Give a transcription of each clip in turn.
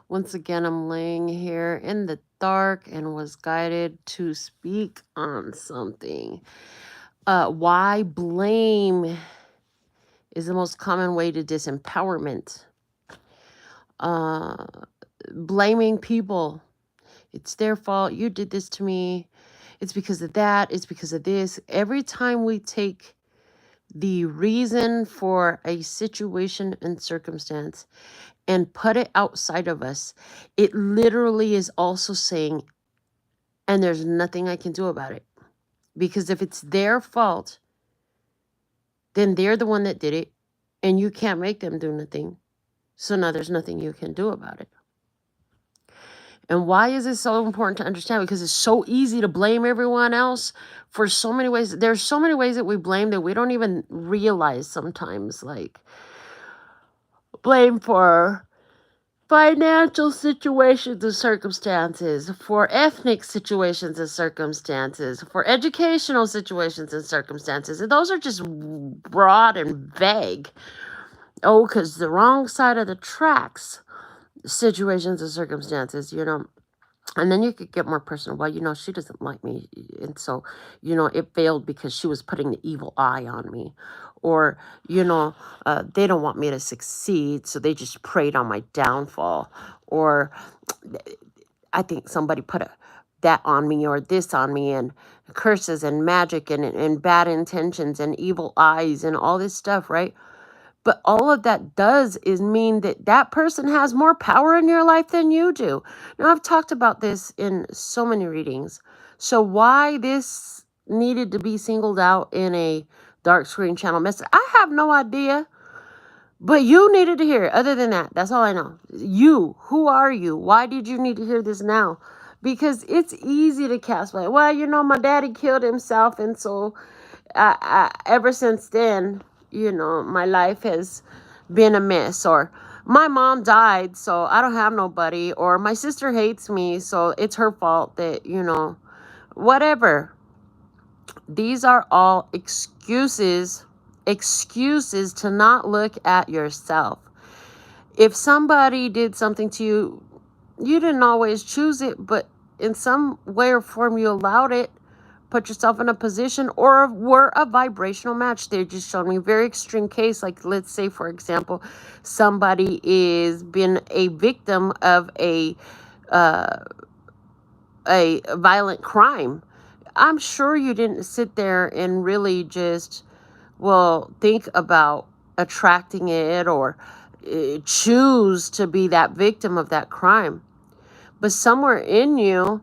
Once again, I'm laying here in the dark and was guided to speak on something. Why blame is the most common way to disempowerment. Uh, Blaming people. It's their fault. You did this to me. It's because of that. It's because of this. Every time we take the reason for a situation and circumstance and put it outside of us, it literally is also saying, and there's nothing I can do about it. Because if it's their fault, then they're the one that did it, and you can't make them do nothing. So now there's nothing you can do about it. And why is it so important to understand? Because it's so easy to blame everyone else for so many ways. There's so many ways that we blame that we don't even realize sometimes. Like, blame for financial situations and circumstances, for ethnic situations and circumstances, for educational situations and circumstances. And those are just broad and vague. Oh, because the wrong side of the tracks, situations and circumstances, And then you could get more personal. Well, she doesn't like me. And so, it failed because she was putting the evil eye on me. Or, they don't want me to succeed. So they just preyed on my downfall. Or I think somebody put that on me or this on me, and curses and magic and bad intentions and evil eyes and all this stuff, right? But all of that does is mean that that person has more power in your life than you do. Now, I've talked about this in so many readings. So why this needed to be singled out in a dark screen channel message, I have no idea. But you needed to hear it. Other than that, that's all I know. You, who are you? Why did you need to hear this now? Because it's easy to cast blame. Well, my daddy killed himself, and so ever since then, my life has been a mess. Or my mom died, so I don't have nobody. Or my sister hates me, so it's her fault that, whatever. These are all excuses to not look at yourself. If somebody did something to you, you didn't always choose it, but in some way or form you allowed it, put yourself in a position, or were a vibrational match. They just showed me a very extreme case. Like, let's say, for example, somebody is been a victim of a violent crime. I'm sure you didn't sit there and really just, think about attracting it or choose to be that victim of that crime. But somewhere in you,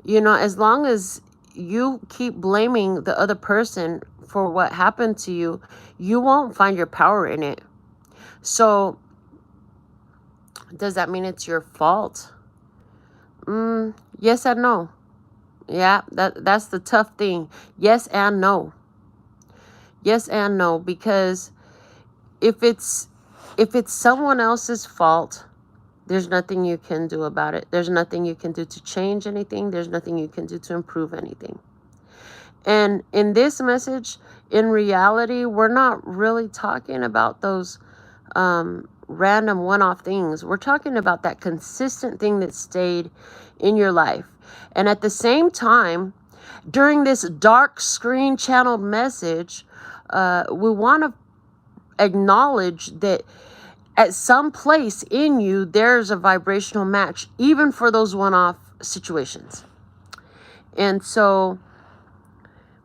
as long as you keep blaming the other person for what happened to you, you won't find your power in it. So, does that mean it's your fault? Yes and no. Yeah, that's the tough thing. Yes and no. Yes and no, because if it's someone else's fault, there's nothing you can do about it. There's nothing you can do to change anything. There's nothing you can do to improve anything. And in this message, in reality, we're not really talking about those random one-off things. We're talking about that consistent thing that stayed in your life. And at the same time, during this dark screen channeled message, we want to acknowledge that at some place in you, there's a vibrational match, even for those one-off situations. And so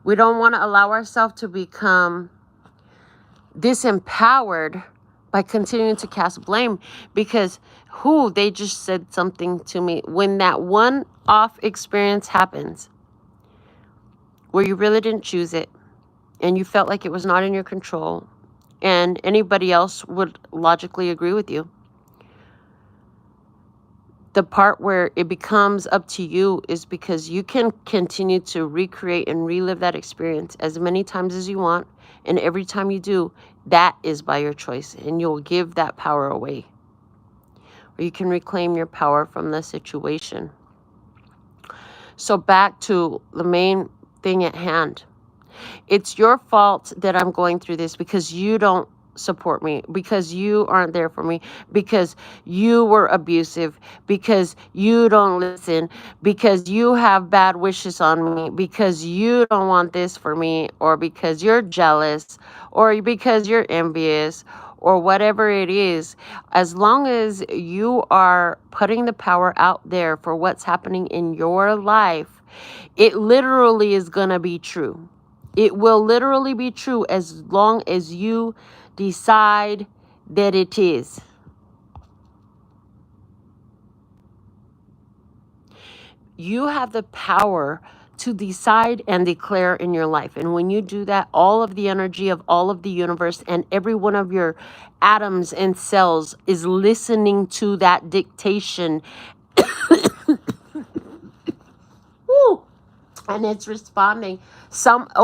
we don't want to allow ourselves to become disempowered by continuing to cast blame, because they just said something to me. When that one-off experience happens, where you really didn't choose it, and you felt like it was not in your control, and anybody else would logically agree with you, the part where it becomes up to you is because you can continue to recreate and relive that experience as many times as you want. And every time you do, that is by your choice. And you'll give that power away. Or you can reclaim your power from the situation. So back to the main thing at hand. It's your fault that I'm going through this because you don't support me, because you aren't there for me, because you were abusive, because you don't listen, because you have bad wishes on me, because you don't want this for me, or because you're jealous, or because you're envious, or whatever it is. As long as you are putting the power out there for what's happening in your life, it literally is going to be true. It will literally be true as long as you decide that it is. You have the power to decide and declare in your life. And when you do that, all of the energy of all of the universe and every one of your atoms and cells is listening to that dictation. Woo! And it's responding. Somebody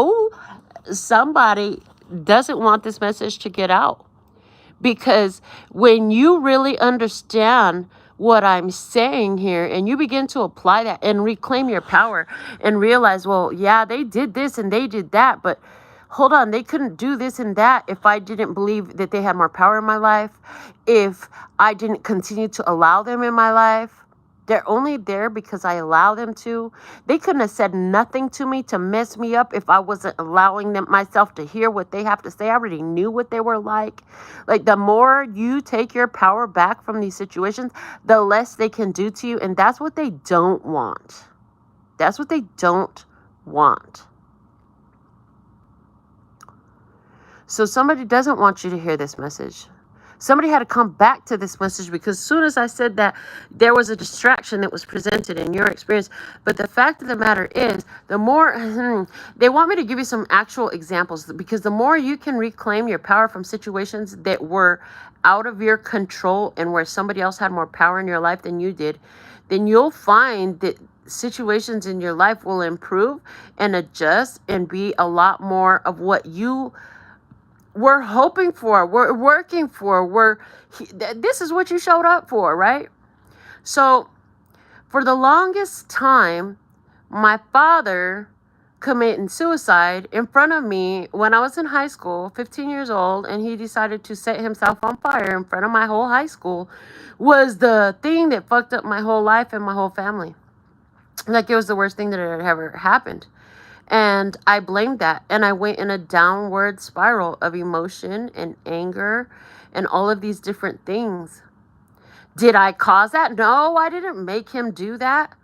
doesn't want this message to get out. Because when you really understand what I'm saying here and you begin to apply that and reclaim your power and realize, well, yeah, they did this and they did that, but hold on, they couldn't do this and that if I didn't believe that they had more power in my life, if I didn't continue to allow them in my life. They're only there because I allow them to. They couldn't have said nothing to me to mess me up if I wasn't allowing them myself to hear what they have to say. I already knew what they were like. Like, the more you take your power back from these situations, the less they can do to you. And that's what they don't want. That's what they don't want. So somebody doesn't want you to hear this message. Somebody had to come back to this message, because as soon as I said that, there was a distraction that was presented in your experience. But the fact of the matter is, the more they want me to give you some actual examples, because the more you can reclaim your power from situations that were out of your control and where somebody else had more power in your life than you did, then you'll find that situations in your life will improve and adjust and be a lot more of what you we're hoping for, we're working for, this is what you showed up for, right? So for the longest time, my father committed suicide in front of me when I was in high school, 15 years old, and he decided to set himself on fire in front of my whole high school, was the thing that fucked up my whole life and my whole family. Like, it was the worst thing that had ever happened. And I blamed that. And I went in a downward spiral of emotion and anger and all of these different things. Did I cause that? No, I didn't make him do that.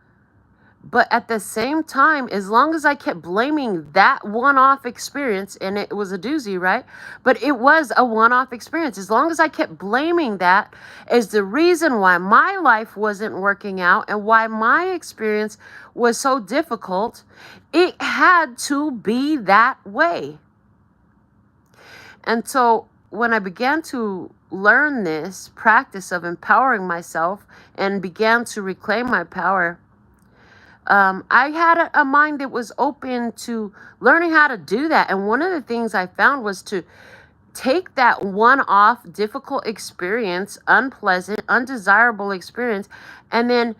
But at the same time, as long as I kept blaming that one-off experience, and it was a doozy, right? But it was a one-off experience. As long as I kept blaming that as the reason why my life wasn't working out and why my experience was so difficult, it had to be that way. And so when I began to learn this practice of empowering myself and began to reclaim my power, I had a mind that was open to learning how to do that. And one of the things I found was to take that one-off difficult experience, unpleasant, undesirable experience, and then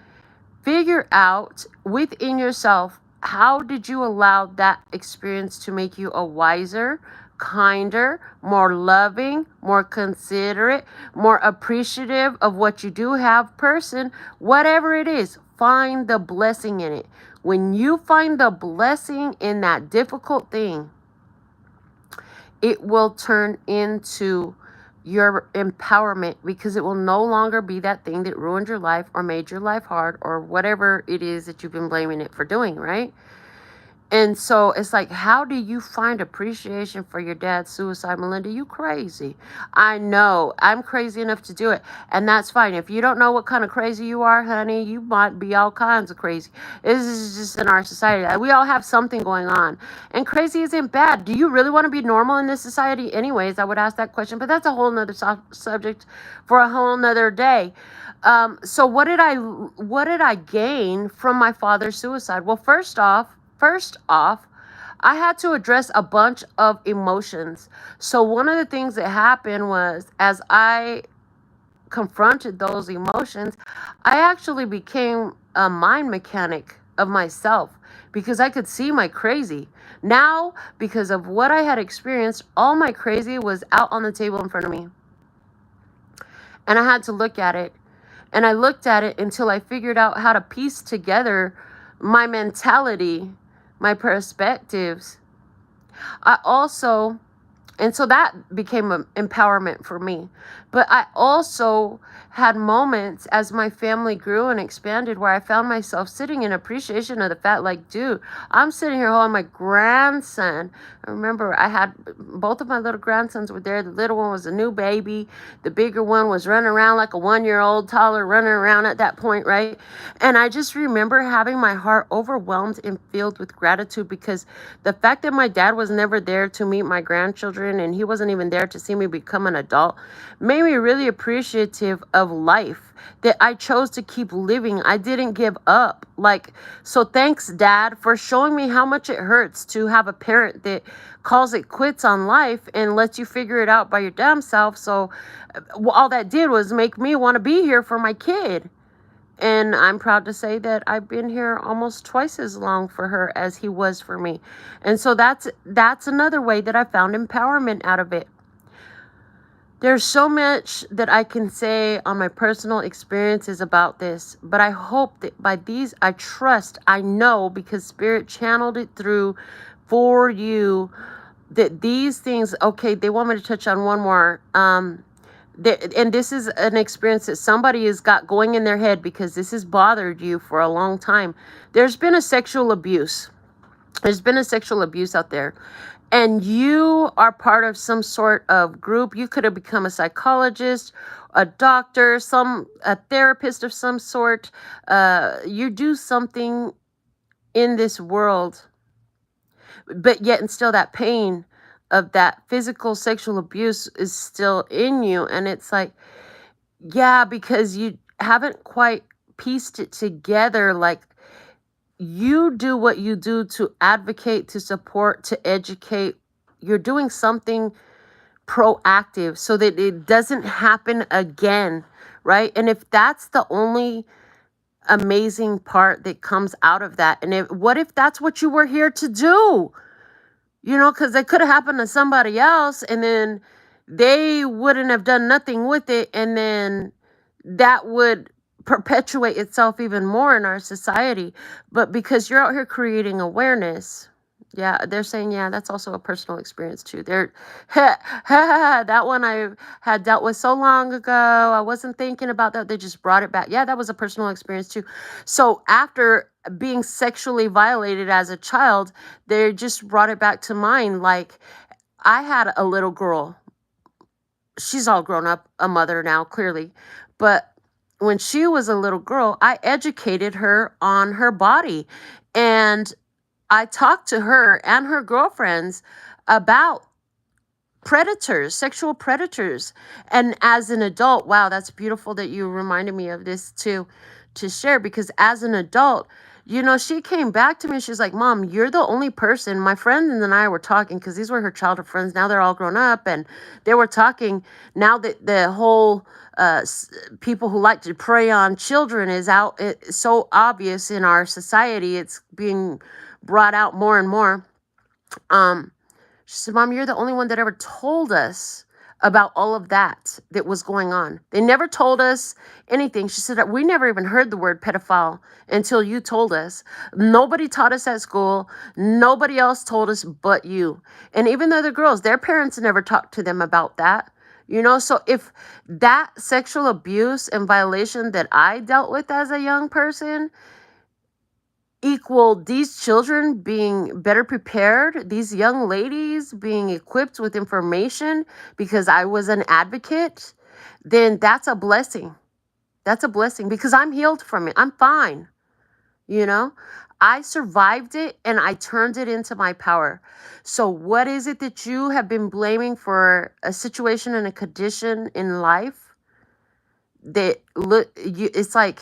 figure out within yourself, how did you allow that experience to make you a wiser, kinder, more loving, more considerate, more appreciative of what you do have person, whatever it is. Find the blessing in it. When you find the blessing in that difficult thing, it will turn into your empowerment, because it will no longer be that thing that ruined your life or made your life hard or whatever it is that you've been blaming it for doing, right? And so it's like, how do you find appreciation for your dad's suicide, Melinda? You crazy. I know. I'm crazy enough to do it. And that's fine. If you don't know what kind of crazy you are, honey, you might be all kinds of crazy. This is just in our society. We all have something going on. And crazy isn't bad. Do you really want to be normal in this society? Anyways, I would ask that question. But that's a whole nother subject for a whole nother day. So what did I gain from my father's suicide? Well, first off, I had to address a bunch of emotions. So one of the things that happened was, as I confronted those emotions, I actually became a mind mechanic of myself, because I could see my crazy. Now, because of what I had experienced, all my crazy was out on the table in front of me. And I had to look at it. And I looked at it until I figured out how to piece together my mentality, my perspectives. I also, and so that became an empowerment for me. But I also had moments as my family grew and expanded where I found myself sitting in appreciation of the fact, like, dude, I'm sitting here holding my grandson. I remember I had both of my little grandsons were there. The little one was a new baby. The bigger one was running around like a 1-year-old toddler running around at that point, right? And I just remember having my heart overwhelmed and filled with gratitude, because the fact that my dad was never there to meet my grandchildren, and he wasn't even there to see me become an adult, made me really appreciative of life, that I chose to keep living. I didn't give up. Like, so thanks, Dad, for showing me how much it hurts to have a parent that calls it quits on life and lets you figure it out by your damn self. So all that did was make me want to be here for my kid. And I'm proud to say that I've been here almost twice as long for her as he was for me. And so that's another way that I found empowerment out of it. There's so much that I can say on my personal experiences about this, but I hope that by these, I know, because Spirit channeled it through for you, that these things, okay, they want me to touch on one more. And this is an experience that somebody has got going in their head because this has bothered you for a long time. There's been a sexual abuse. There's been a sexual abuse out there. And you are part of some sort of group. You could have become a psychologist, a doctor, a therapist of some sort. You do something in this world, but yet and still that pain of that physical sexual abuse is still in you. And it's like, yeah, because you haven't quite pieced it together. Like, you do what you do to advocate, to support, to educate. You're doing something proactive so that it doesn't happen again, right? And if that's the only amazing part that comes out of that, and what if that's what you were here to do? You know, because it could have happened to somebody else, and then they wouldn't have done nothing with it, and then that would perpetuate itself even more in our society. But because you're out here creating awareness, yeah, they're saying, yeah, that's also a personal experience too. That one I had dealt with so long ago. I wasn't thinking about that. They just brought it back. Yeah, that was a personal experience too. So after being sexually violated as a child, they just brought it back to mind. Like, I had a little girl. She's all grown up, a mother now, clearly. But when she was a little girl, I educated her on her body. And I talked to her and her girlfriends about predators, sexual predators. And as an adult, wow, that's beautiful that you reminded me of this too, to share, because as an adult, you know, she came back to me. She's like, Mom, you're the only person. My friend and I were talking, because these were her childhood friends. Now they're all grown up, and they were talking. Now that the whole people who like to prey on children is out, it's so obvious in our society. It's being brought out more and more. She said, Mom, you're the only one that ever told us about all of that was going on. They never told us anything. She said, we never even heard the word pedophile until you told us. Nobody taught us at school. Nobody else told us but you. And even the other girls, their parents never talked to them about that. You know, so if that sexual abuse and violation that I dealt with as a young person equal these children being better prepared, these young ladies being equipped with information because I was an advocate, then that's a blessing. That's a blessing, because I'm healed from it. I'm fine. You know, I survived it and I turned it into my power. So what is it that you have been blaming for a situation and a condition in life? That look, it's like,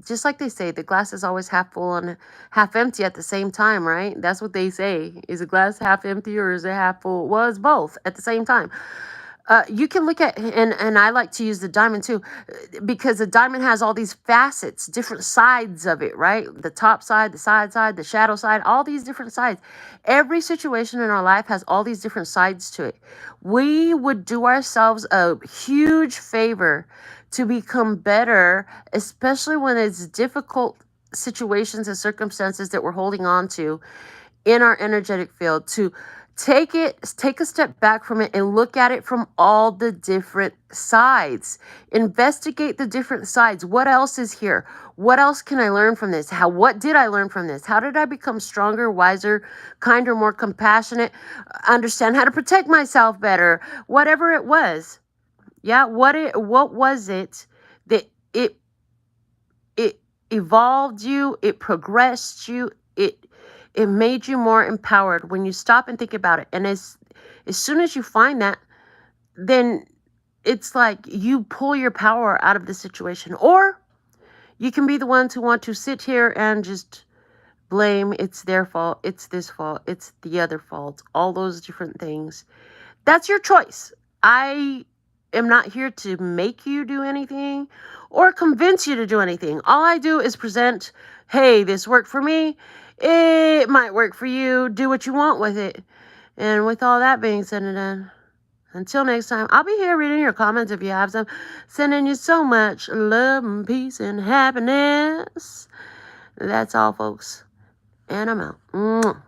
just like they say, the glass is always half full and half empty at the same time, right? That's what they say. Is a glass half empty or is it half full? Well, it's both at the same time. You can look at, and I like to use the diamond too, because the diamond has all these facets, different sides of it, right? The top side, the side, the shadow side, all these different sides. Every situation in our life has all these different sides to it. We would do ourselves a huge favor to become better, especially when it's difficult situations and circumstances that we're holding on to in our energetic field, to take a step back from it and look at it from all the different sides. Investigate the different sides. What else is here? What else can I learn from this? What did I learn from this? How did I become stronger, wiser, kinder, more compassionate, understand how to protect myself better? Whatever it was. Yeah, what was it that it evolved you, it progressed you, it made you more empowered when you stop and think about it. And as soon as you find that, then it's like you pull your power out of the situation. Or you can be the ones who want to sit here and just blame, it's their fault, it's this fault, it's the other fault, all those different things. That's your choice. I am not here to make you do anything or convince you to do anything. All I do is present, hey, this worked for me. It might work for you. Do what you want with it. And with all that being said and done, until next time, I'll be here reading your comments if you have some. Sending you so much love and peace and happiness. That's all, folks. And I'm out. Mwah.